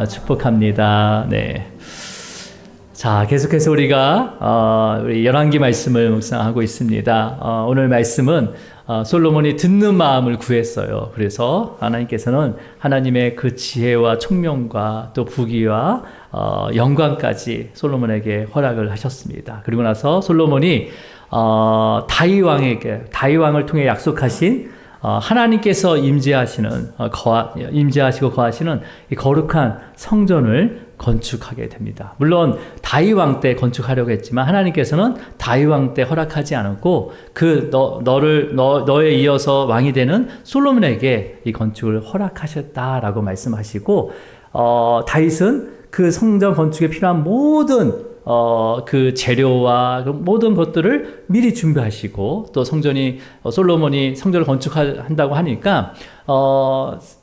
축복합니다. 네. 자, 계속해서 우리가 우리 열왕기 말씀을 묵상하고 있습니다. 오늘 말씀은 솔로몬이 듣는 마음을 구했어요. 그래서 하나님께서는 하나님의 그 지혜와 총명과 또 부귀와 영광까지 솔로몬에게 허락을 하셨습니다. 그리고 나서 솔로몬이 다윗 왕을 통해 약속하신 하나님께서 임재하시고 거하시는 이 거룩한 성전을 건축하게 됩니다. 물론 다윗 왕 때 건축하려고 했지만 하나님께서는 다윗 왕 때 허락하지 않았고 너에 이어서 왕이 되는 솔로몬에게 이 건축을 허락하셨다라고 말씀하시고 다윗은 그 성전 건축에 필요한 모든 그 재료와 모든 것들을 미리 준비하시고 또 솔로몬이 성전을 건축한다고 하니까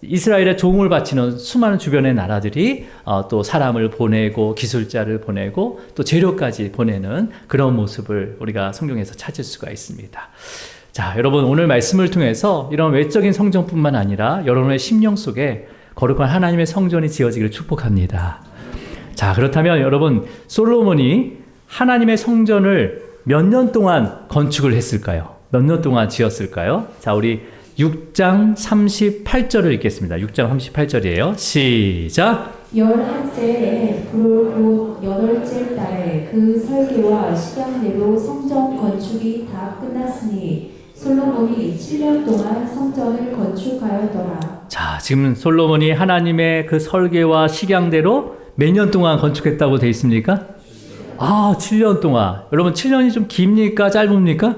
이스라엘에 종을 바치는 수많은 주변의 나라들이 또 사람을 보내고 기술자를 보내고 또 재료까지 보내는 그런 모습을 우리가 성경에서 찾을 수가 있습니다. 자, 여러분 오늘 말씀을 통해서 이런 외적인 성전뿐만 아니라 여러분의 심령 속에 거룩한 하나님의 성전이 지어지기를 축복합니다. 자, 그렇다면 여러분 솔로몬이 하나님의 성전을 몇 년 동안 건축을 했을까요? 몇 년 동안 지었을까요? 자, 우리 6장 38절을 읽겠습니다. 6장 38절이에요. 시작! 11째 곧 8째 달에 그 설계와 시간대로 성전 건축이 다 끝났으니 솔로몬이 7년 동안 성전을 건축하였더라. 자, 지금 솔로몬이 하나님의 그 설계와 식양대로 몇 년 동안 건축했다고 되어 있습니까? 7년 동안. 여러분 7년이 좀 깁니까? 짧습니까?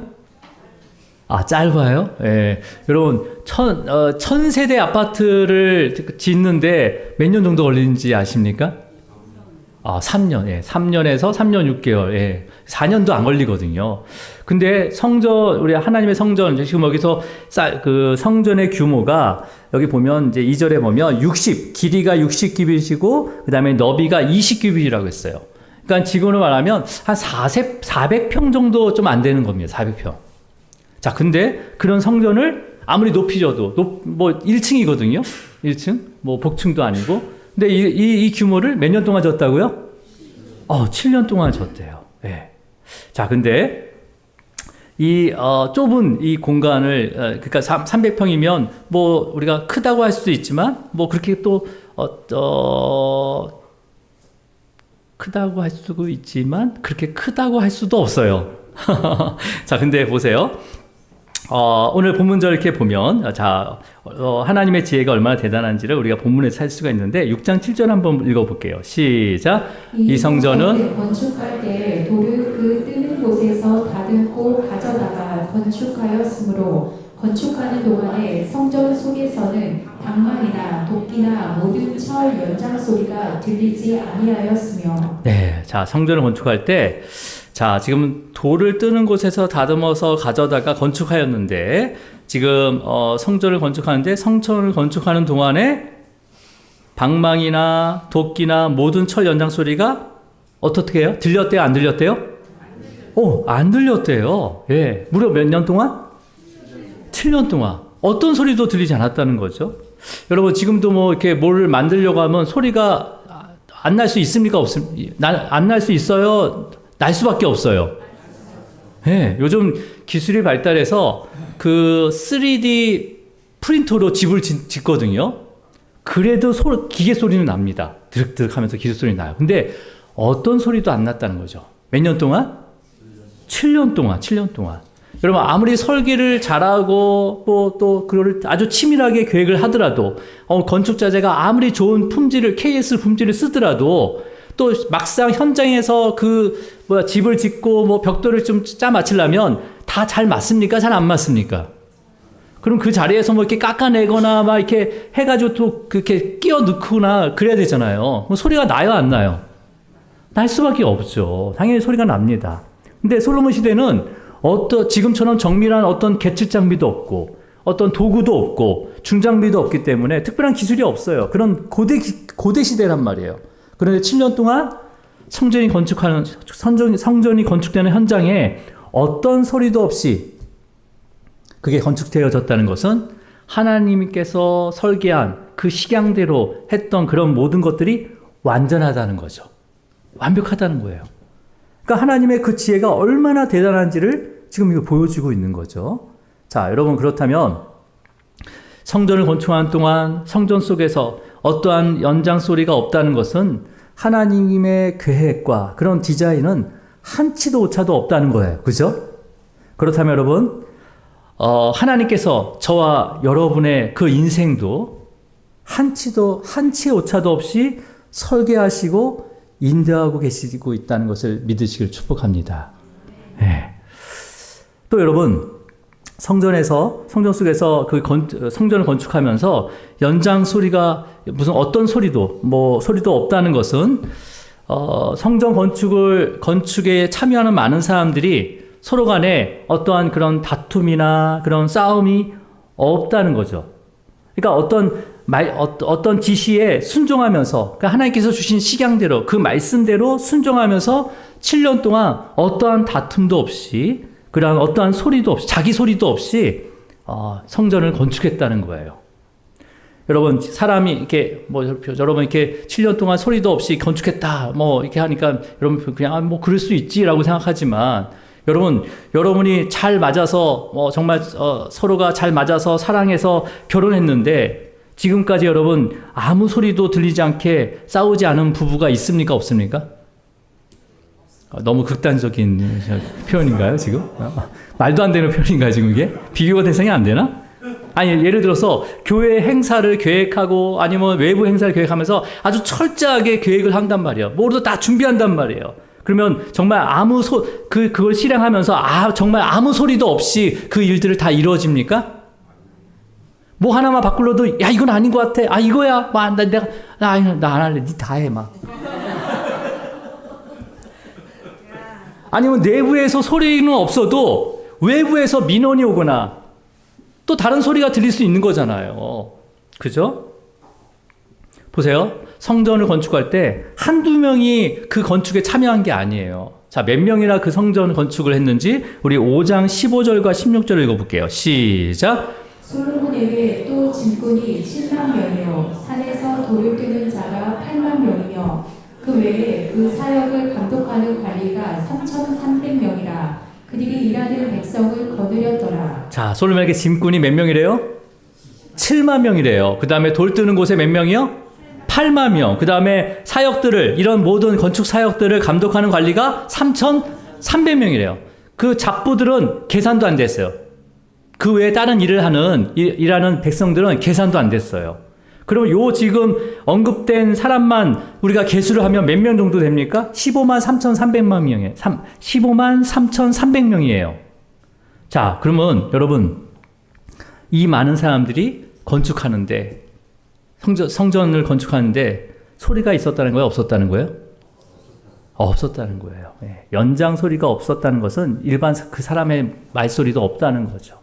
짧아요? 예. 여러분 1000세대 아파트를 짓는데 몇 년 정도 걸리는지 아십니까? 3년. 예. 3년에서 3년 6개월. 예. 4년도 안 걸리거든요. 근데 우리 하나님의 성전, 지금 여기서 그 성전의 규모가 여기 보면 이제 2절에 보면 길이가 60규빗이고 그 다음에 너비가 20규빗이라고 했어요. 그러니까 지금으로 말하면 한 400평 정도 좀 안 되는 겁니다. 400평. 자, 근데 그런 성전을 아무리 높이 져도 뭐 1층이거든요. 1층. 뭐 복층도 아니고. 근데 이 규모를 몇 년 동안 졌다고요? 7년 동안 졌대요. 예. 자, 근데 이 좁은 이 공간을 그러니까 300평이면 뭐 우리가 크다고 할 수도 있지만 뭐 그렇게 또 크다고 할 수도 있지만 그렇게 크다고 할 수도 없어요. 자, 근데 보세요. 오늘 본문절 이렇게 보면 하나님의 지혜가 얼마나 대단한지를 우리가 본문에서 찾을 수가 있는데 6장 7절 한번 읽어볼게요. 시작! 이 성전은 건축할 때 돌을 그 뜨는 곳에서 다듬고 가져다가 건축하였으므로 건축하는 동안에 성전 속에서는 방망이나 도끼나 모든 철 연장 소리가 들리지 아니하였으며. 네, 자, 성전을 건축할 때 지금 돌을 뜨는 곳에서 다듬어서 가져다가 건축하였는데 지금 성전을 건축하는 동안에 방망이나 도끼나 모든 철 연장 소리가 어떻게 해요? 들렸대요? 안 들렸대요? 안 들렸대요. 예. 무려 몇 년 동안? 7년 동안. 어떤 소리도 들리지 않았다는 거죠. 여러분 지금도 뭐 이렇게 뭘 만들려고 하면 소리가 안 날 수 있습니까? 안 날 수 있어요? 날 수밖에 없어요. 네, 요즘 기술이 발달해서 그 3D 프린터로 집을 짓거든요. 그래도 기계 소리는 납니다. 드륵드륵 하면서 기계 소리 나요. 근데 어떤 소리도 안 났다는 거죠. 몇 년 동안? 7년 동안. 여러분 아무리 설계를 잘하고 또 그걸 아주 치밀하게 계획을 하더라도 건축 자재가 아무리 좋은 KS 품질을 쓰더라도 또 막상 현장에서 집을 짓고 뭐 벽돌을 좀 짜 맞추려면 다 잘 맞습니까? 잘 안 맞습니까? 그럼 그 자리에서 뭐 이렇게 깎아내거나 막 이렇게 해가지고 또 그렇게 끼워 넣거나 그래야 되잖아요. 소리가 나요, 안 나요? 날 수밖에 없죠. 당연히 소리가 납니다. 근데 솔로몬 시대는 지금처럼 정밀한 어떤 개측 장비도 없고 어떤 도구도 없고 중장비도 없기 때문에 특별한 기술이 없어요. 그런 고대 시대란 말이에요. 그런데 7년 동안 성전이 건축되는 현장에 어떤 소리도 없이 그게 건축되어졌다는 것은 하나님께서 설계한 그 식양대로 했던 그런 모든 것들이 완전하다는 거죠. 완벽하다는 거예요. 그러니까 하나님의 그 지혜가 얼마나 대단한지를 지금 이거 보여주고 있는 거죠. 자, 여러분 그렇다면 성전을 건축하는 동안 성전 속에서 어떠한 연장소리가 없다는 것은 하나님의 계획과 그런 디자인은 한치도 오차도 없다는 거예요. 그죠? 그렇다면 여러분, 하나님께서 저와 여러분의 그 인생도 한치의 오차도 없이 설계하시고 인도하고 계시고 있다는 것을 믿으시길 축복합니다. 네. 또 여러분, 성전 속에서 성전을 건축하면서 연장 소리가 무슨 어떤 소리도 없다는 것은 성전 건축에 참여하는 많은 사람들이 서로 간에 어떠한 그런 다툼이나 그런 싸움이 없다는 거죠. 그러니까 어떤 지시에 순종하면서, 그러니까 하나님께서 주신 식양대로 그 말씀대로 순종하면서 7년 동안 어떠한 다툼도 없이, 그러한 어떠한 소리도 없이, 자기 소리도 없이 성전을 건축했다는 거예요. 여러분, 사람이 여러분 이렇게 7년 동안 소리도 없이 건축했다, 이렇게 하니까 여러분 그냥 그럴 수 있지라고 생각하지만, 여러분이 잘 맞아서, 정말 서로가 잘 맞아서 사랑해서 결혼했는데, 지금까지 여러분 아무 소리도 들리지 않게 싸우지 않은 부부가 있습니까? 없습니까? 너무 극단적인 표현인가요, 지금? 말도 안 되는 표현인가요, 지금 이게? 비교가 대상이 안 되나? 아니, 예를 들어서 교회 행사를 계획하고 아니면 외부 행사를 계획하면서 아주 철저하게 계획을 한단 말이에요. 뭐라도 다 준비한단 말이에요. 그러면 정말 그걸 실행하면서 정말 아무 소리도 없이 그 일들을 다 이루어집니까? 뭐 하나만 바꾸려도, 야, 이건 아닌 것 같아. 이거야. 나 안 할래. 니 다 해, 막. 아니면 내부에서 소리는 없어도 외부에서 민원이 오거나 또 다른 소리가 들릴 수 있는 거잖아요. 그죠? 보세요. 성전을 건축할 때 한두 명이 그 건축에 참여한 게 아니에요. 자, 몇 명이나 그 성전 건축을 했는지 우리 5장 15절과 16절을 읽어볼게요. 시작. 솔로몬에게 또 짐꾼이 7만 명이요 산에서 돌을 뜨는 자가 8만 명이며 그 외에 그 사역을 감독하는 관리가 3,300명이라 그들이 일하는 백성을 거느렸더라. 자, 솔로몬에게 짐꾼이 몇 명이래요? 7만 명이래요. 그 다음에 돌 뜨는 곳에 몇 명이요? 8만 명. 그 다음에 이런 모든 건축 사역들을 감독하는 관리가 3,300명이래요. 그 잡부들은 계산도 안 됐어요. 그 외에 다른 일하는 백성들은 계산도 안 됐어요. 그럼 지금 언급된 사람만 우리가 계수를 하면 몇 명 정도 됩니까? 15만 3,300만 명이에요. 15만 3,300명이에요. 자, 그러면 여러분, 이 많은 사람들이 건축하는데, 성전을 건축하는데 소리가 있었다는 거예요? 없었다는 거예요? 없었다는 거예요. 연장 소리가 없었다는 것은 일반 그 사람의 말소리도 없다는 거죠.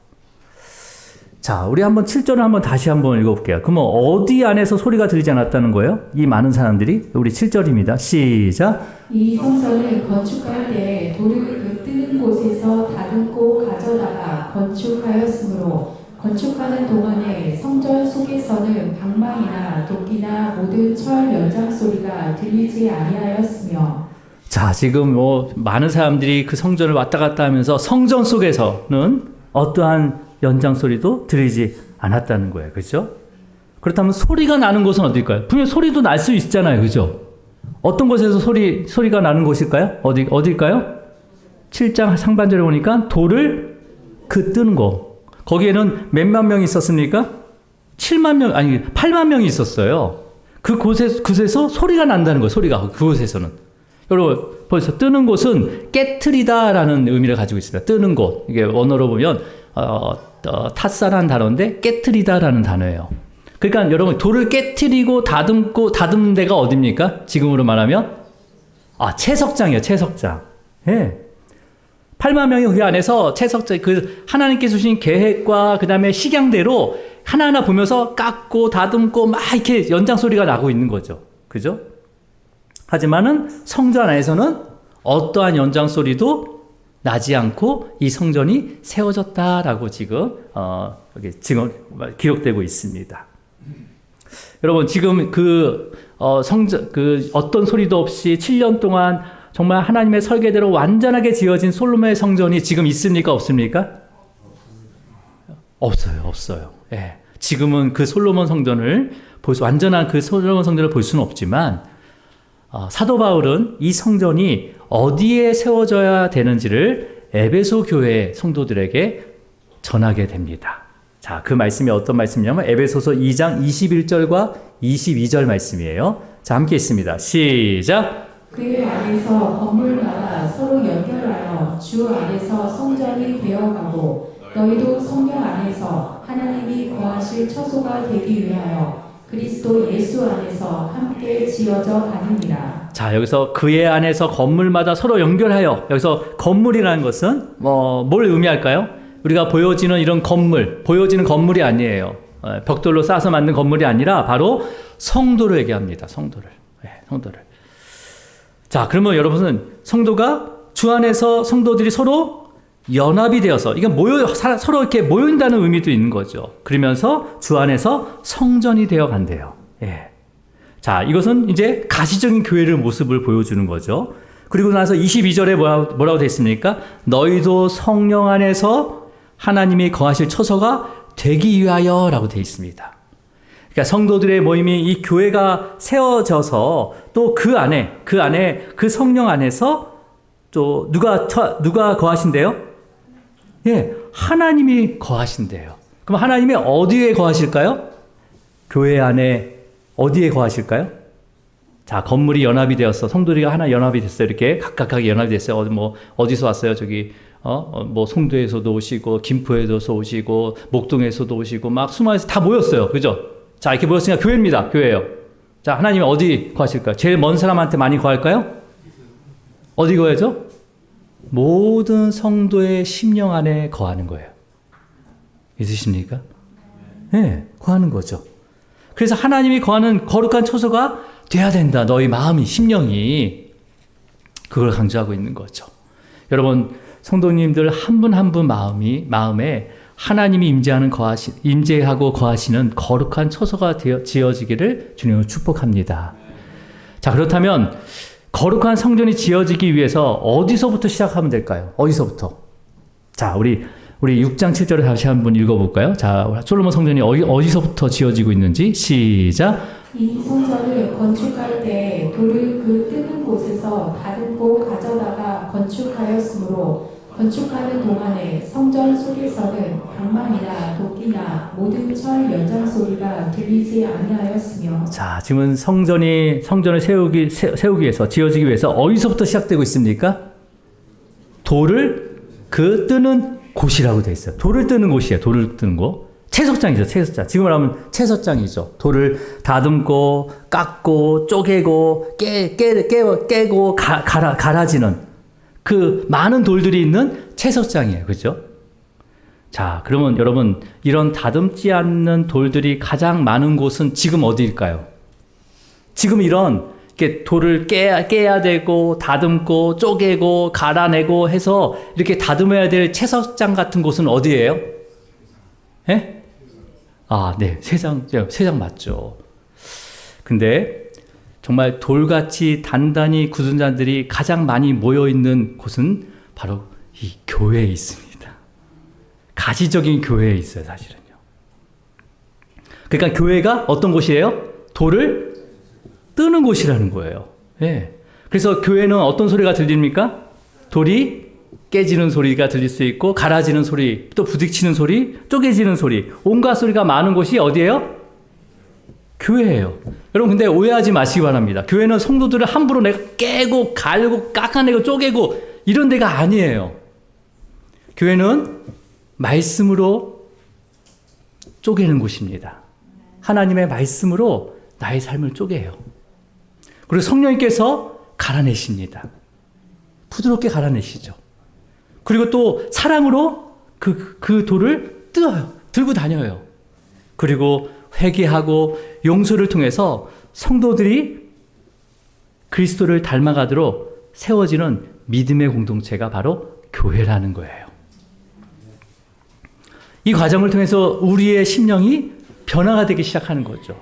자, 우리 7절을 다시 한번 읽어볼게요. 그러면 어디 안에서 소리가 들리지 않았다는 거예요? 이 많은 사람들이. 우리 7절입니다. 시작. 이 성전을 건축할 때 돌을 그 뜨는 곳에서 다듬고 가져다가 건축하였으므로 건축하는 동안에 성전 속에서는 방망이나 도끼나 모든 철 연장 소리가 들리지 아니하였으며. 자, 지금 많은 사람들이 그 성전을 왔다 갔다 하면서 성전 속에서는 어떠한 연장 소리도 들리지 않았다는 거예요. 그렇죠? 그렇다면 소리가 나는 곳은 어딜까요? 분명 소리도 날 수 있잖아요. 그죠? 어떤 곳에서 소리가 나는 곳일까요? 어딜까요? 7장 상반절에 보니까 돌을 뜨는 곳. 거기에는 몇만 명이 있었습니까? 8만 명이 있었어요. 그곳에서 소리가 난다는 거예요. 소리가 그곳에서는. 여러분, 벌써 뜨는 곳은 깨트리다라는 의미를 가지고 있습니다. 뜨는 곳. 이게 원어로 보면 탓사라는 단어인데 깨트리다라는 단어예요. 그러니까 여러분, 돌을 깨트리고 다듬는 데가 어딥니까? 지금으로 말하면 채석장이에요. 채석장. 예. 8만 명이 그 안에서 채석장, 하나님께서 주신 계획과 그 다음에 식양대로 하나하나 보면서 깎고 다듬고 막 이렇게 연장 소리가 나고 있는 거죠. 그죠? 하지만은 성전 안에서는 어떠한 연장 소리도 나지 않고 이 성전이 세워졌다라고 지금 여기 기록되고 있습니다. 여러분 지금 어떤 소리도 없이 7년 동안 정말 하나님의 설계대로 완전하게 지어진 솔로몬의 성전이 지금 있습니까? 없습니까? 없어요. 예. 지금은 그 솔로몬 성전을 완전한 그 솔로몬 성전을 볼 수는 없지만 사도 바울은 이 성전이 어디에 세워져야 되는지를 에베소 교회 성도들에게 전하게 됩니다. 자, 그 말씀이 어떤 말씀이냐면 에베소서 2장 21절과 22절 말씀이에요. 자, 함께 읽습니다. 시작. 그 안에서 건물마다 서로 연결하여 주 안에서 성전이 되어가고 너희도 성령 안에서 하나님이 거하실 처소가 되기 위하여 그리스도 예수 안에서 함께 지어져 가느니라. 자, 여기서 그의 안에서 건물마다 서로 연결하여, 여기서 건물이라는 것은 뭘 의미할까요? 우리가 보여지는 이런 건물, 보여지는 건물이 아니에요. 벽돌로 쌓아서 만든 건물이 아니라 바로 성도를 얘기합니다. 성도를. 자, 그러면 여러분은 성도가 주 안에서 성도들이 서로 연합이 되어서, 이게 서로 이렇게 모인다는 의미도 있는 거죠. 그러면서 주 안에서 성전이 되어 간대요. 예. 자, 이것은 이제 가시적인 교회의 모습을 보여주는 거죠. 그리고 나서 22절에 뭐라고 되어 있습니까? 너희도 성령 안에서 하나님이 거하실 처소가 되기 위하여 라고 되어 있습니다. 그러니까 성도들의 모임이 이 교회가 세워져서 또 그 안에 그 성령 안에서 또 누가 거하신대요? 예, 하나님이 거하신대요. 그럼 하나님이 어디에 거하실까요? 교회 안에 어디에 거하실까요? 자, 건물이 연합이 되었어. 성도들이 하나 연합이 됐어요. 이렇게 각각하게 연합이 됐어요. 어디서 왔어요? 저기 송도에서도 오시고 김포에서도 오시고 목동에서도 오시고 막 수마에서 다 모였어요. 그죠? 자, 이렇게 모였으니까 교회입니다. 교회예요. 자, 하나님이 어디 거하실까요? 제일 먼 사람한테 많이 거할까요? 어디 거하죠? 모든 성도의 심령 안에 거하는 거예요. 믿으십니까? 네, 거하는 거죠. 그래서 하나님이 거하는 거룩한 처소가 돼야 된다. 너희 마음이, 심령이. 그걸 강조하고 있는 거죠. 여러분, 성도님들 한 분 한 분 마음에 하나님이 임재하고 거하시는 거룩한 처소가 지어지기를 주님으로 축복합니다. 자, 그렇다면 거룩한 성전이 지어지기 위해서 어디서부터 시작하면 될까요? 어디서부터? 자, 우리 6장 7절을 다시 한번 읽어볼까요? 자, 솔로몬 성전이 어디서부터 지어지고 있는지 시작. 이 성전을 건축할 때 돌을 그 뜨는 곳에서 다듬고 가져다가 건축하였으므로 건축하는 동안에 성전 속에서는 방망이나 도끼나 모든 철 연장 소리가 들리지 아니하였으며. 자, 지금은 성전을 세우기 위해서, 지어지기 위해서 어디서부터 시작되고 있습니까? 돌을 그 뜨는 곳이라고 되어 있어요. 돌을 뜨는 곳이에요. 돌을 뜨는 곳. 채석장이죠. 채석장. 지금으로 하면 채석장이죠. 돌을 다듬고 깎고 쪼개고 깨고 갈아지는 그 많은 돌들이 있는 채석장이에요. 그렇죠? 자, 그러면 여러분, 이런 다듬지 않는 돌들이 가장 많은 곳은 지금 어디일까요? 지금 이렇게 돌을 깨야 되고 다듬고 쪼개고 갈아내고 해서 이렇게 다듬어야 될 채석장 같은 곳은 어디예요? 예? 아, 네. 세상 맞죠. 근데 정말 돌같이 단단히 굳은 자들이 가장 많이 모여있는 곳은 바로 이 교회에 있습니다. 가시적인 교회에 있어요, 사실은요. 그러니까 교회가 어떤 곳이에요? 돌을 뜨는 곳이라는 거예요. 예. 그래서 교회는 어떤 소리가 들립니까? 돌이 깨지는 소리가 들릴 수 있고, 갈아지는 소리, 또 부딪히는 소리, 쪼개지는 소리, 온갖 소리가 많은 곳이 어디예요? 교회예요. 여러분, 근데 오해하지 마시기 바랍니다. 교회는 성도들을 함부로 내가 깨고 갈고 깎아내고 쪼개고 이런 데가 아니에요. 교회는 말씀으로 쪼개는 곳입니다. 하나님의 말씀으로 나의 삶을 쪼개요. 그리고 성령님께서 갈아내십니다. 부드럽게 갈아내시죠. 그리고 또 사랑으로 그 돌을 들고 다녀요. 그리고 회개하고 용서를 통해서 성도들이 그리스도를 닮아가도록 세워지는 믿음의 공동체가 바로 교회라는 거예요. 이 과정을 통해서 우리의 심령이 변화가 되기 시작하는 거죠.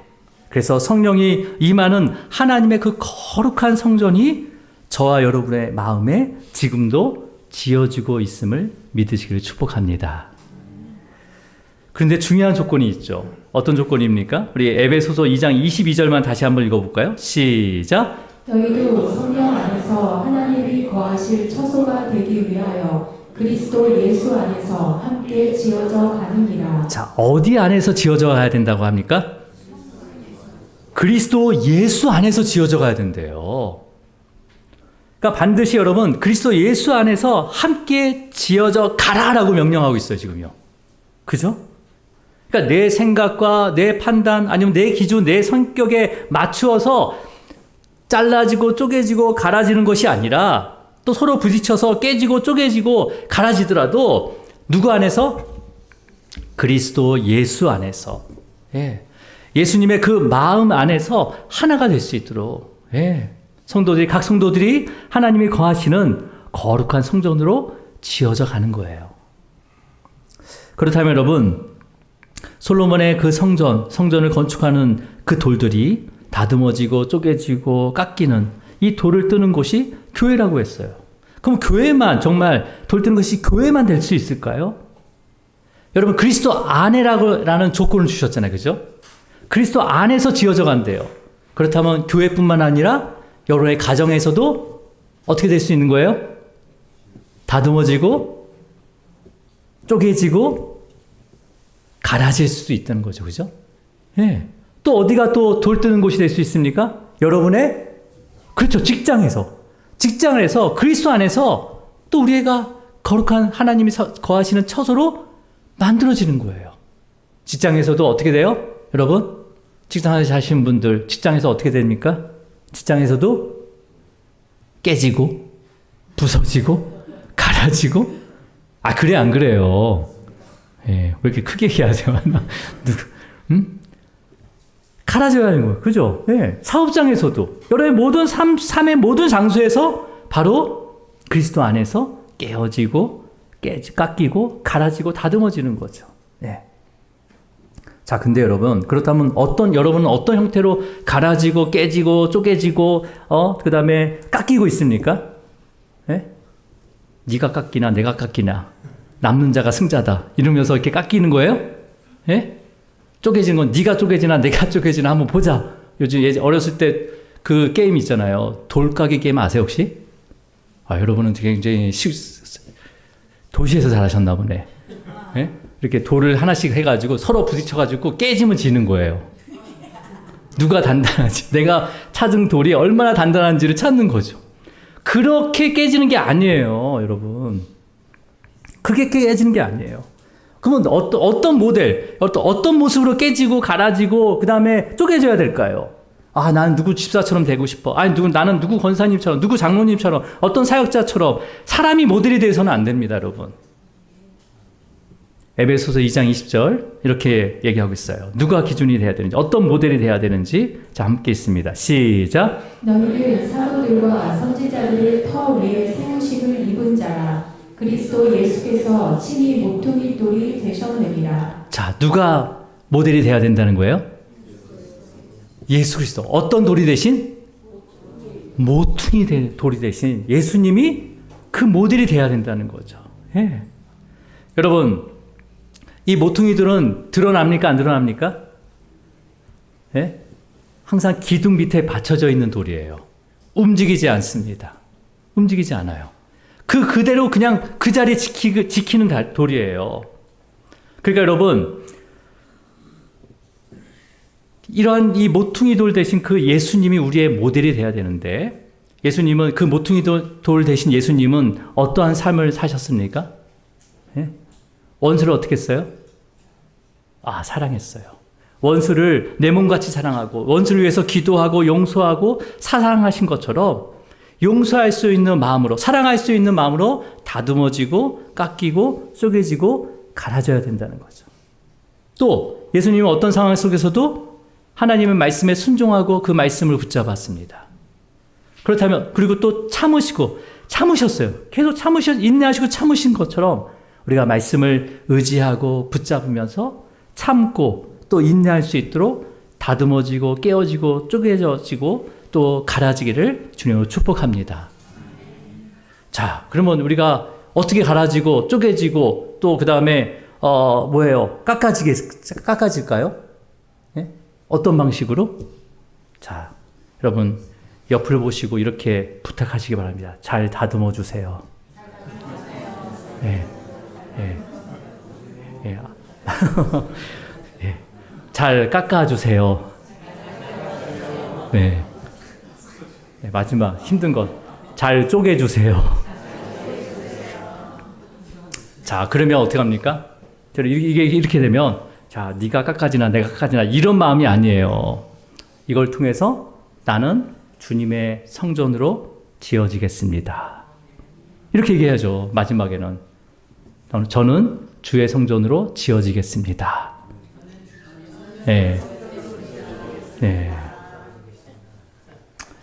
그래서 성령이 임하는 하나님의 그 거룩한 성전이 저와 여러분의 마음에 지금도 지어지고 있음을 믿으시기를 축복합니다. 그런데 중요한 조건이 있죠. 어떤 조건입니까? 우리 에베소서 2장 22절만 다시 한번 읽어볼까요? 시작! 너희도 성령 안에서 하나님이 거하실 처소가 되기 위하여 그리스도 예수 안에서 함께 지어져 가느니라. 자, 어디 안에서 지어져 가야 된다고 합니까? 그리스도 예수 안에서 지어져 가야 된대요. 그러니까 반드시 여러분 그리스도 예수 안에서 함께 지어져 가라라고 명령하고 있어요, 지금요. 그죠? 그러니까 내 생각과 내 판단 아니면 내 기준, 내 성격에 맞추어서 잘라지고 쪼개지고 갈아지는 것이 아니라 또 서로 부딪혀서 깨지고 쪼개지고 갈아지더라도 누구 안에서? 그리스도 예수 안에서. 예. 예수님의 그 마음 안에서 하나가 될 수 있도록. 예. 성도들이, 각 성도들이 하나님이 거하시는 거룩한 성전으로 지어져 가는 거예요. 그렇다면 여러분, 솔로몬의 그 성전을 건축하는 그 돌들이 다듬어지고 쪼개지고 깎이는 이 돌을 뜨는 곳이 교회라고 했어요. 그럼 교회만, 정말 돌 뜨는 것이 교회만 될 수 있을까요? 여러분, 그리스도 안에라는 조건을 주셨잖아요. 그죠? 그리스도 안에서 지어져 간대요. 그렇다면 교회뿐만 아니라 여러분의 가정에서도 어떻게 될 수 있는 거예요? 다듬어지고 쪼개지고 갈아질 수도 있다는 거죠. 그죠? 예. 또 어디가 또 돌 뜨는 곳이 될 수 있습니까? 여러분의, 그렇죠. 직장에서 그리스도 안에서 또 우리가 거룩한 하나님이 거하시는 처소로 만들어지는 거예요. 직장에서도 어떻게 돼요? 여러분, 직장에서 사시는 분들, 직장에서 어떻게 됩니까? 직장에서도 깨지고, 부서지고, 갈아지고, 그래, 안 그래요? 예, 왜 이렇게 크게 얘기하세요? 갈아져야 하는 거예요. 그죠? 예, 사업장에서도, 여러분의 모든 삶의 모든 장소에서 바로 그리스도 안에서 깨어지고, 깎이고, 갈아지고, 다듬어지는 거죠. 예. 자, 근데 여러분, 그렇다면 여러분은 어떤 형태로 갈아지고, 깨지고, 쪼개지고, 그 다음에 깎이고 있습니까? 예? 네가 깎이나, 내가 깎이나, 남는 자가 승자다. 이러면서 이렇게 깎이는 거예요? 예? 쪼개지는 건 네가 쪼개지나, 내가 쪼개지나 한번 보자. 요즘 어렸을 때 그 게임 있잖아요. 돌까기 게임 아세요, 혹시? 여러분은 굉장히 도시에서 자라셨나 보네. 예? 이렇게 돌을 하나씩 해가지고 서로 부딪혀가지고 깨지면 지는 거예요. 누가 단단한지, 내가 찾은 돌이 얼마나 단단한지를 찾는 거죠. 그렇게 깨지는 게 아니에요, 여러분. 그게 깨지는 게 아니에요. 그러면 어떤 모델, 어떤 모습으로 깨지고 갈아지고 그 다음에 쪼개져야 될까요? 나는 누구 집사처럼 되고 싶어. 나는 누구 권사님처럼, 누구 장로님처럼, 어떤 사역자처럼. 사람이 모델이 되어서는 안 됩니다, 여러분. 에베소서 2장 20절 이렇게 얘기하고 있어요. 누가 기준이 돼야 되는지, 어떤 모델이 돼야 되는지. 자, 함께 있습니다. 시작. 너희는 사도들과 선지자들의 터 위에 세우심을 입은 자라. 그리스도 예수께서 친히 모퉁이 돌이 되셨느니라. 자, 누가 모델이 돼야 된다는 거예요? 예수 그리스도. 어떤 돌이 대신? 모퉁이 돌이 대신 예수님이 그 모델이 돼야 된다는 거죠. 예. 여러분, 이 모퉁이들은 드러납니까? 안 드러납니까? 예? 항상 기둥 밑에 받쳐져 있는 돌이에요. 움직이지 않습니다. 움직이지 않아요. 그대로 그냥 그 자리에 지키는 돌이에요. 그러니까 여러분, 이러한 이 모퉁이 돌 대신 그 예수님이 우리의 모델이 돼야 되는데, 예수님은 그 모퉁이 돌 대신 예수님은 어떠한 삶을 사셨습니까? 예? 원수를 어떻게 했어요? 사랑했어요. 원수를 내 몸같이 사랑하고 원수를 위해서 기도하고 용서하고 사랑하신 것처럼 용서할 수 있는 마음으로, 사랑할 수 있는 마음으로 다듬어지고 깎이고 쪼개지고 갈아져야 된다는 거죠. 또 예수님은 어떤 상황 속에서도 하나님의 말씀에 순종하고 그 말씀을 붙잡았습니다. 그렇다면, 그리고 또 참으셨어요. 계속 인내하시고 참으신 것처럼 우리가 말씀을 의지하고 붙잡으면서 참고 또 인내할 수 있도록 다듬어지고 깨어지고 쪼개져지고 또 갈아지기를 주님으로 축복합니다. 자, 그러면 우리가 어떻게 갈아지고 쪼개지고 또 그 다음에 뭐예요? 깎아질까요? 예? 어떤 방식으로? 자, 여러분 옆을 보시고 이렇게 부탁하시기 바랍니다. 잘 다듬어 주세요. 예, 예, 예. 예. 잘 깎아 주세요. 네. 네, 마지막 힘든 것. 잘 쪼개 주세요. 자, 그러면 어떻게 합니까? 이게 이렇게 되면 자, 네가 깎아지나 내가 깎아지나 이런 마음이 아니에요. 이걸 통해서 나는 주님의 성전으로 지어지겠습니다. 이렇게 얘기해야죠. 마지막에는 저는 주의 성전으로 지어지겠습니다. 네. 네.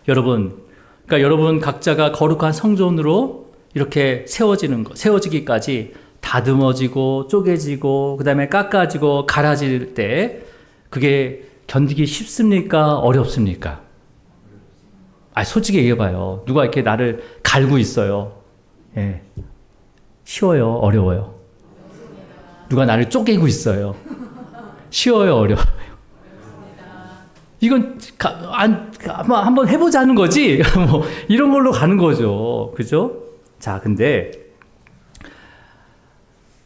그러니까 여러분 각자가 거룩한 성전으로 이렇게 세워지기까지 다듬어지고 쪼개지고 그다음에 깎아지고 갈아질 때 그게 견디기 쉽습니까? 어렵습니까? 솔직히 얘기해봐요. 누가 이렇게 나를 갈고 있어요. 예. 쉬워요? 어려워요? 누가 나를 쪼개고 있어요. 쉬워요? 어려워요? 이건 한번 해보자는 거지. 뭐 이런 걸로 가는 거죠. 그죠? 자, 근데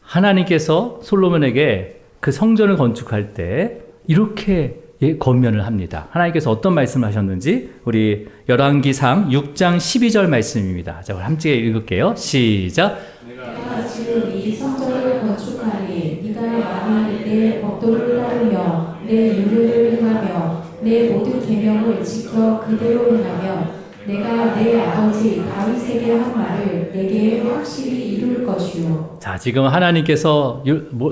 하나님께서 솔로몬에게 그 성전을 건축할 때 이렇게 권면을 합니다. 하나님께서 어떤 말씀을 하셨는지 우리 열왕기상 6장 12절 말씀입니다. 자, 함께 읽을게요. 시작. 내가 지금 이 성전을 건축하니 네가 만일 내 법도를 따르며 내 율례를 행하며 내 모든 계명을 지켜 그대로 행하면 내가 내 아버지 다윗에게 한 말을 내게 확실히 이룰 것이요. 자, 지금 하나님께서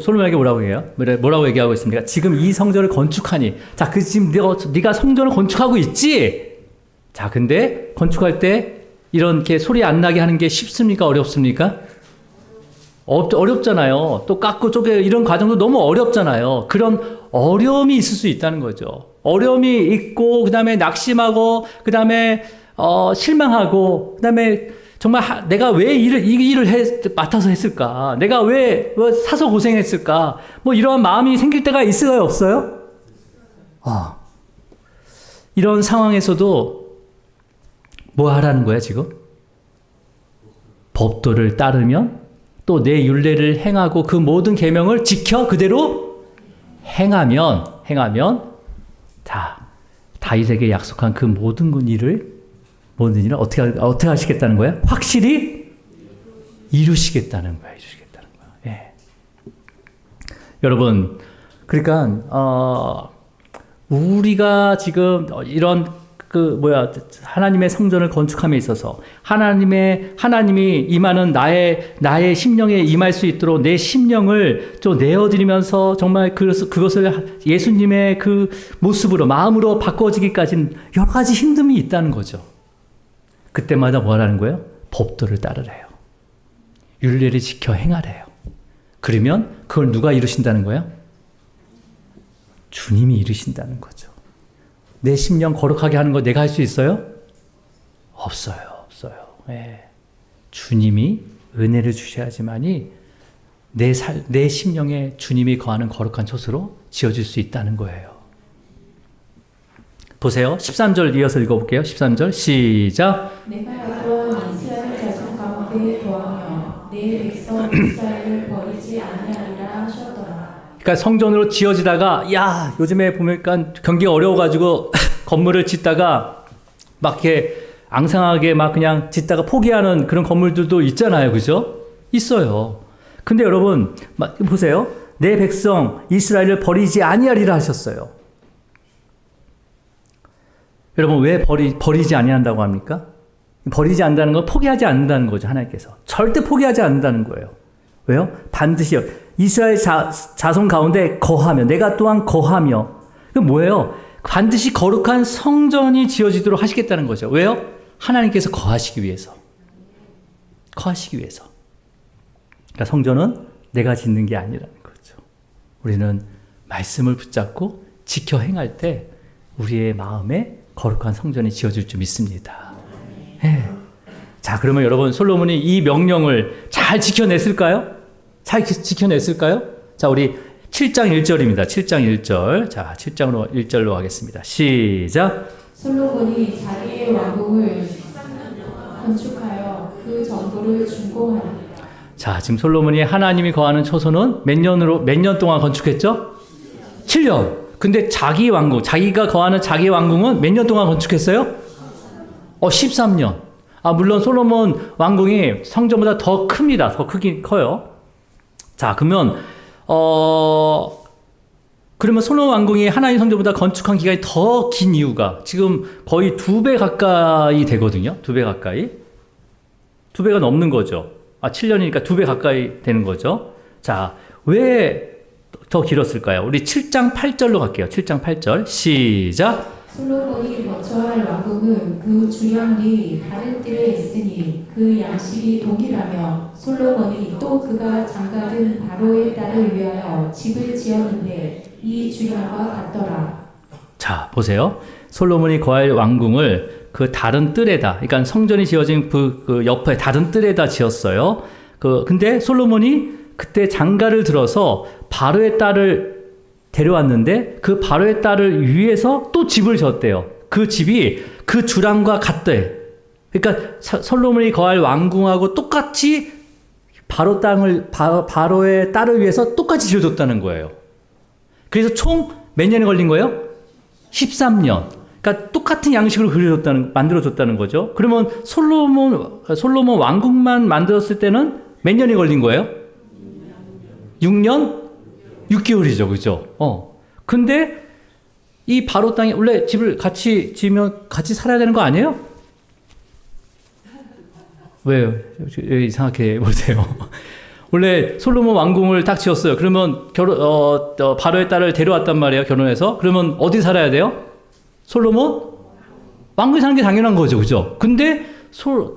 솔로몬에게 뭐라고 얘기하고 있습니까? 지금 이 성전을 건축하니, 자, 지금 네가 성전을 건축하고 있지. 자, 근데 건축할 때 이렇게 소리 안 나게 하는 게 쉽습니까? 어렵습니까? 어렵잖아요. 또 깎고 쪼개 이런 과정도 너무 어렵잖아요. 그런 어려움이 있을 수 있다는 거죠. 어려움이 있고 그다음에 낙심하고 그다음에 실망하고 그다음에 정말 내가 왜 이 일을 맡아서 했을까? 내가 왜 사서 고생했을까? 뭐 이런 마음이 생길 때가 있어요, 없어요? 이런 상황에서도 뭐 하라는 거야, 지금? 법도를 따르면 또 내 율례를 행하고 그 모든 계명을 지켜 그대로 행하면 자, 다윗에게 약속한 그 모든 일을 어떻게 하시겠다는 거야? 확실히 이루시겠다는 거야. 예. 여러분, 그러니까 우리가 지금 이런 하나님의 성전을 건축함에 있어서 하나님이 임하는 나의 심령에 임할 수 있도록 내 심령을 좀 내어드리면서 정말 그것을 예수님의 그 모습으로 마음으로 바꿔지기까지는 여러 가지 힘듦이 있다는 거죠. 그때마다 뭐 하라는 거예요? 법도를 따르래요. 율례를 지켜 행하래요. 그러면 그걸 누가 이루신다는 거예요? 주님이 이루신다는 거죠. 내 심령 거룩하게 하는 거 내가 할 수 있어요? 없어요. 예. 주님이 은혜를 주셔야지만이 내 심령에 주님이 거하는 거룩한 촛으로 지어질 수 있다는 거예요. 보세요. 13절 이어서 읽어볼게요. 13절 시작. 내가 여호와 이스라엘 자손 가운데 거하며 내 백성 이스라엘을 버리지 아니하리라 하셨더라. 그러니까 성전으로 지어지다가 요즘에 보니까 경기가 어려워가지고 건물을 짓다가 막 이렇게 앙상하게 막 그냥 짓다가 포기하는 그런 건물들도 있잖아요. 그죠? 있어요. 근데 여러분 보세요. 내 백성 이스라엘을 버리지 아니하리라 하셨어요. 여러분 왜 버리지 아니한다고 합니까? 버리지 않는다는 건 포기하지 않는다는 거죠. 하나님께서. 절대 포기하지 않는다는 거예요. 왜요? 반드시요. 이스라엘 자손 가운데 거하며 내가 또한 거하며 그 뭐예요? 반드시 거룩한 성전이 지어지도록 하시겠다는 거죠. 왜요? 하나님께서 거하시기 위해서. 그러니까 성전은 내가 짓는 게 아니라는 거죠. 우리는 말씀을 붙잡고 지켜 행할 때 우리의 마음에 거룩한 성전이 지어질 줄 믿습니다. 예. 자, 그러면 여러분 솔로몬이 이 명령을 잘 지켜냈을까요? 잘 지켜냈을까요? 자, 우리 7장 1절입니다. 7장 1절. 자, 7장으로 1절로 하겠습니다. 시작. 솔로몬이 자기의 왕궁을 건축하여 그 전부를 준공하니. 자, 지금 솔로몬이 하나님이 거하는 초소는 몇 년 동안 건축했죠? 7년. 근데 자기 왕궁, 자기가 거하는 자기 왕궁은 몇 년 동안 건축했어요? 13년. 물론 솔로몬 왕궁이 성전보다 더 큽니다. 더 크긴 커요. 자, 그러면 솔로몬 왕궁이 하나님 성전보다 건축한 기간이 더 긴 이유가 지금 거의 2배 가까이 되거든요. 2배 가까이. 2배가 넘는 거죠. 7년이니까 2배 가까이 되는 거죠. 자, 왜 더 길었을까요? 우리 7장 8절로 갈게요. 7장 8절. 시작. 솔로몬이 거처할 왕궁은 그 주량이 다른 뜰에 있으니 그 양식이 동일하며 솔로몬이 또 그가 장가든 바로의 딸을 위하여 집을 지었는데 이 주량과 같더라. 자, 보세요. 솔로몬이 거할 왕궁을 그 다른 뜰에다, 그러니까 성전이 지어진 그 옆에 다른 뜰에다 지었어요. 근데 솔로몬이 그때 장가를 들어서 바로의 딸을 데려왔는데 그 바로의 딸을 위해서 또 집을 지었대요. 그 집이 그 주랑과 같대. 그러니까 솔로몬이 거할 왕궁하고 똑같이 바로의 딸을 위해서 똑같이 지어줬다는 거예요. 그래서 총 몇 년이 걸린 거예요? 13년. 그러니까 똑같은 양식으로 만들어줬다는 거죠. 그러면 솔로몬 왕궁만 만들었을 때는 몇 년이 걸린 거예요? 6년? 6개월이죠. 그죠? 근데 이 바로 땅에 원래 집을 같이 지으면 같이 살아야 되는 거 아니에요? 왜요? 이상하게 보세요. 원래 솔로몬 왕궁을 딱 지었어요. 그러면 바로의 딸을 데려왔단 말이에요. 결혼해서. 그러면 어디 살아야 돼요? 솔로몬 왕궁에 사는 게 당연한 거죠. 그죠? 근데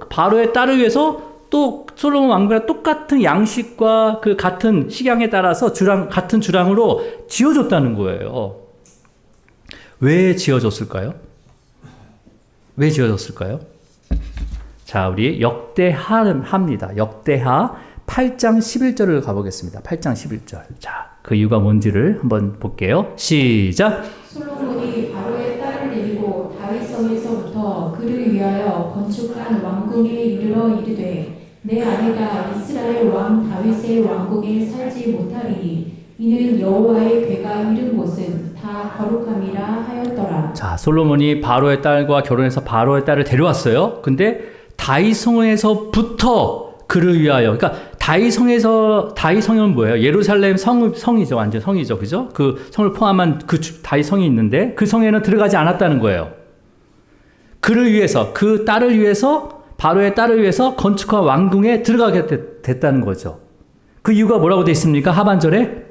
바로의 딸을 위해서 또 솔로몬 왕궁과 똑같은 양식과 그 같은 식양에 따라서 같은 주랑으로 지어줬다는 거예요. 왜 지어줬을까요? 왜 지어줬을까요? 자, 우리 역대하입니다. 역대하 8장 11절을 가보겠습니다. 8장 11절. 자, 그 이유가 뭔지를 한번 볼게요. 시작. 솔로몬이 바로의 딸을 데리고 다윗성에서부터 그를 위하여 건축한 왕궁에 이르러 이르되 내 아내가 이스라엘 왕 다윗의 왕궁에 살지 못하리니 이는 여호와의 궤가 이른 곳은 다 거룩함이라 하였더라. 자, 솔로몬이 바로의 딸과 결혼해서 바로의 딸을 데려왔어요. 근데 다윗성에서부터 그를 위하여, 그러니까 다윗성은 뭐예요? 예루살렘 성이죠. 완전 성이죠. 그죠? 그 성을 포함한 그 다윗성이 있는데 그 성에는 들어가지 않았다는 거예요. 그를 위해서, 그 딸을 위해서, 바로의 딸을 위해서 건축한 왕궁에 들어가게 됐다는 거죠. 그 이유가 뭐라고 되어 있습니까? 하반절에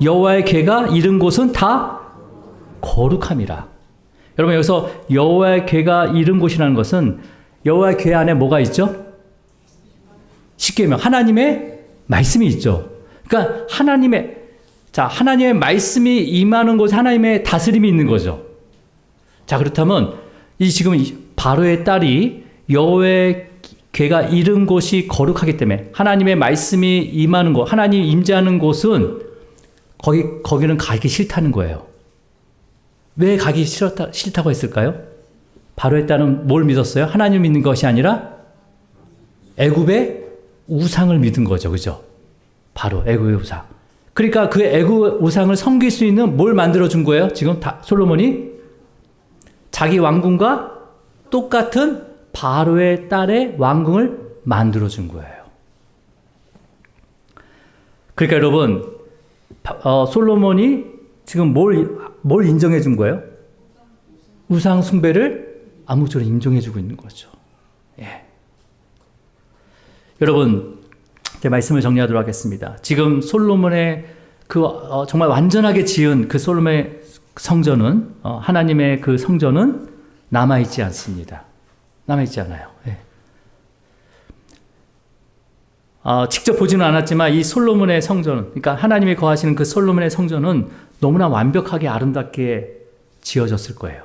여호와의 궤가 이른 곳은 다 거룩함이라. 여러분, 여기서 여호와의 궤가 이른 곳이라는 것은 여호와의 궤 안에 뭐가 있죠? 십계명, 하나님의 말씀이 있죠. 그러니까 하나님의 말씀이 임하는 곳에 하나님의 다스림이 있는 거죠. 자, 그렇다면 지금 바로의 딸이 여호와의 궤가 이른 곳이 거룩하기 때문에 하나님의 말씀이 임하는 곳, 하나님이 임재하는 곳은 거기는 가기 싫다는 거예요. 왜 가기 싫다고 했을까요? 바로의 딸은 뭘 믿었어요? 하나님 믿는 것이 아니라 애굽의 우상을 믿은 거죠. 그죠? 바로 애굽의 우상. 그러니까 그 애굽 우상을 섬길 수 있는 뭘 만들어준 거예요? 지금 솔로몬이 자기 왕궁과 똑같은 바로의 딸의 왕궁을 만들어준 거예요. 그러니까 여러분, 솔로몬이 지금 뭘 인정해 준 거예요? 우상 숭배를 암묵적으로 인정해 주고 있는 거죠. 예. 여러분, 제 말씀을 정리하도록 하겠습니다. 지금 솔로몬의 정말 완전하게 지은 그 솔로몬의 성전은, 하나님의 그 성전은 남아있지 않습니다. 남아있지 않아요. 예. 직접 보지는 않았지만 이 솔로몬의 성전은, 그러니까 하나님이 거하시는 그 솔로몬의 성전은 너무나 완벽하게 아름답게 지어졌을 거예요.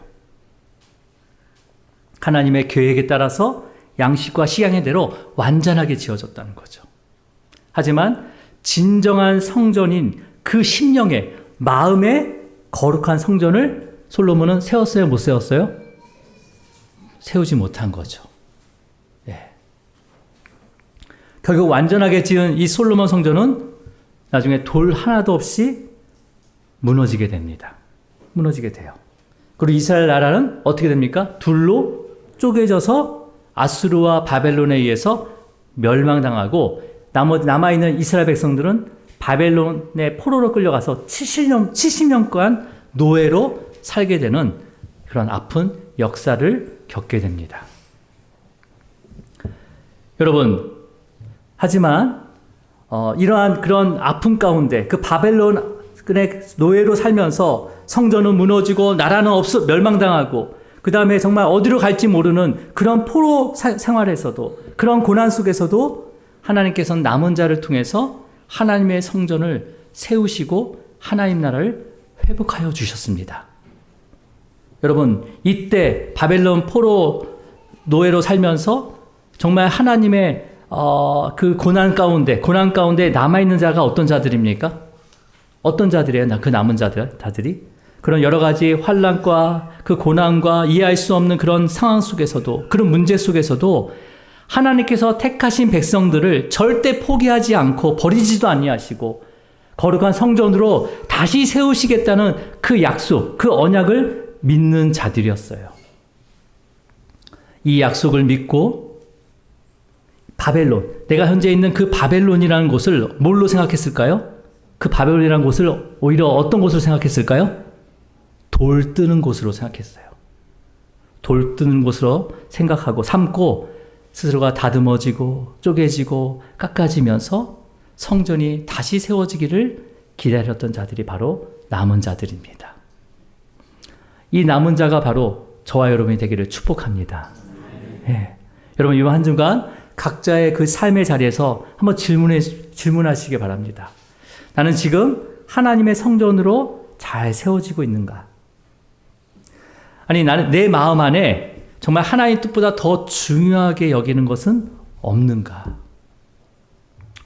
하나님의 계획에 따라서 양식과 식양의 대로 완전하게 지어졌다는 거죠. 하지만 진정한 성전인 그 심령의 마음의 거룩한 성전을 솔로몬은 세웠어요? 못 세웠어요? 세우지 못한 거죠. 예. 결국 완전하게 지은 이 솔로몬 성전은 나중에 돌 하나도 없이 무너지게 됩니다. 무너지게 돼요. 그리고 이스라엘 나라는 어떻게 됩니까? 둘로 쪼개져서 아수르와 바벨론에 의해서 멸망당하고 남아있는 이스라엘 백성들은 바벨론의 포로로 끌려가서 70년간 노예로 살게 되는 그런 아픈 역사를 겪게 됩니다. 여러분, 하지만 이러한 그런 아픔 가운데 그 바벨론의 노예로 살면서 성전은 무너지고 나라는 멸망당하고 그 다음에 정말 어디로 갈지 모르는 그런 포로 생활에서도 그런 고난 속에서도 하나님께서는 남은 자를 통해서 하나님의 성전을 세우시고 하나님 나라를 회복하여 주셨습니다. 여러분, 이때 바벨론 포로 노예로 살면서 정말 하나님의 그 고난 가운데 남아있는 자가 어떤 자들입니까? 어떤 자들이에요? 그 남은 자들이? 그런 여러 가지 환난과 그 고난과 이해할 수 없는 그런 상황 속에서도, 그런 문제 속에서도 하나님께서 택하신 백성들을 절대 포기하지 않고 버리지도 아니하시고 거룩한 성전으로 다시 세우시겠다는 그 약속, 그 언약을 믿는 자들이었어요. 이 약속을 믿고 바벨론, 내가 현재 있는 그 바벨론이라는 곳을 뭘로 생각했을까요? 그 바벨론이라는 곳을 오히려 어떤 곳으로 생각했을까요? 돌 뜨는 곳으로 생각했어요. 돌 뜨는 곳으로 생각하고 삼고 스스로가 다듬어지고 쪼개지고 깎아지면서 성전이 다시 세워지기를 기다렸던 자들이 바로 남은 자들입니다. 이 남은 자가 바로 저와 여러분이 되기를 축복합니다. 예. 여러분, 이번 한 주간 각자의 그 삶의 자리에서 한번 질문하시기 바랍니다. 나는 지금 하나님의 성전으로 잘 세워지고 있는가? 아니, 나는 내 마음 안에 정말 하나님 뜻보다 더 중요하게 여기는 것은 없는가?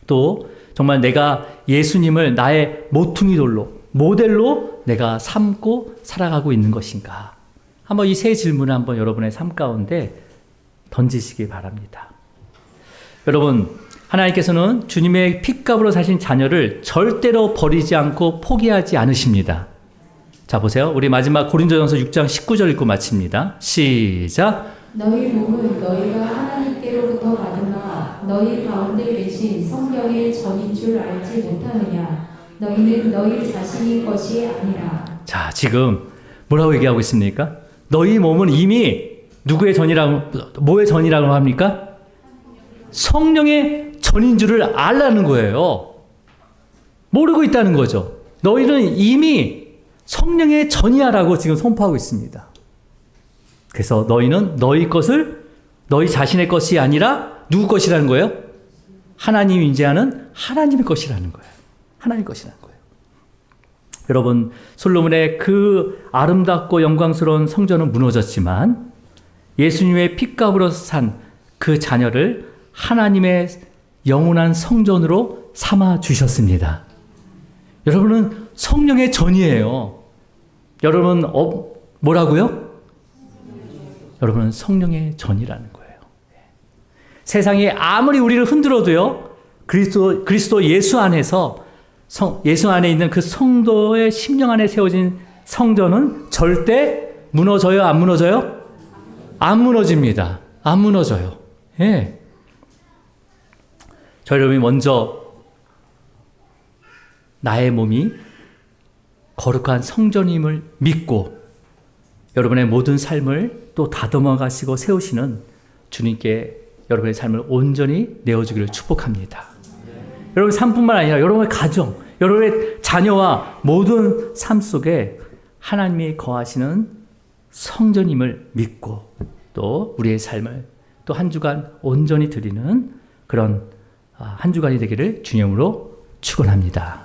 또 정말 내가 예수님을 나의 모퉁이 돌로, 모델로 내가 삼고 살아가고 있는 것인가? 한번 이 세 질문을 한번 여러분의 삶 가운데 던지시기 바랍니다. 여러분, 하나님께서는 주님의 핏값으로 사신 자녀를 절대로 버리지 않고 포기하지 않으십니다. 자, 보세요. 우리 마지막 고린도전서 6장 19절 읽고 마칩니다. 시작. 너희 몸은 너희가 하나님께로부터 받으나 너희 가운데 계신 성령의 전인 줄 알지 못하느냐? 너희는 너희 자신의 것이 아니라. 자, 지금 뭐라고 얘기하고 있습니까? 너희 몸은 이미 누구의 전이라고, 뭐의 전이라고 합니까? 성령의 전인 줄을 알라는 거예요. 모르고 있다는 거죠. 너희는 이미 성령의 전이야라고 지금 선포하고 있습니다. 그래서 너희는 너희 것을 너희 자신의 것이 아니라 누구 것이라는 거예요? 하나님이 인재하는 하나님의 것이라는 거예요. 하나님의 것이라는 거예요. 여러분, 솔로몬의 그 아름답고 영광스러운 성전은 무너졌지만 예수님의 핏값으로 산 그 자녀를 하나님의 영원한 성전으로 삼아 주셨습니다. 여러분은 성령의 전이에요. 여러분 뭐라고요? 여러분은 성령의 전이라는 거예요. 세상이 아무리 우리를 흔들어도요, 그리스도 예수 안에서 예수 안에 있는 그 성도의 심령 안에 세워진 성전은 절대 무너져요? 안 무너져요? 안 무너집니다. 안 무너져요. 예. 저 여러분이 먼저 나의 몸이 거룩한 성전임을 믿고 여러분의 모든 삶을 또 다듬어 가시고 세우시는 주님께 여러분의 삶을 온전히 내어주기를 축복합니다. 여러분의 삶뿐만 아니라 여러분의 가정, 여러분의 자녀와 모든 삶 속에 하나님이 거하시는 성전임을 믿고 또 우리의 삶을 또 한 주간 온전히 드리는 그런 한 주간이 되기를 주님으로 축원합니다.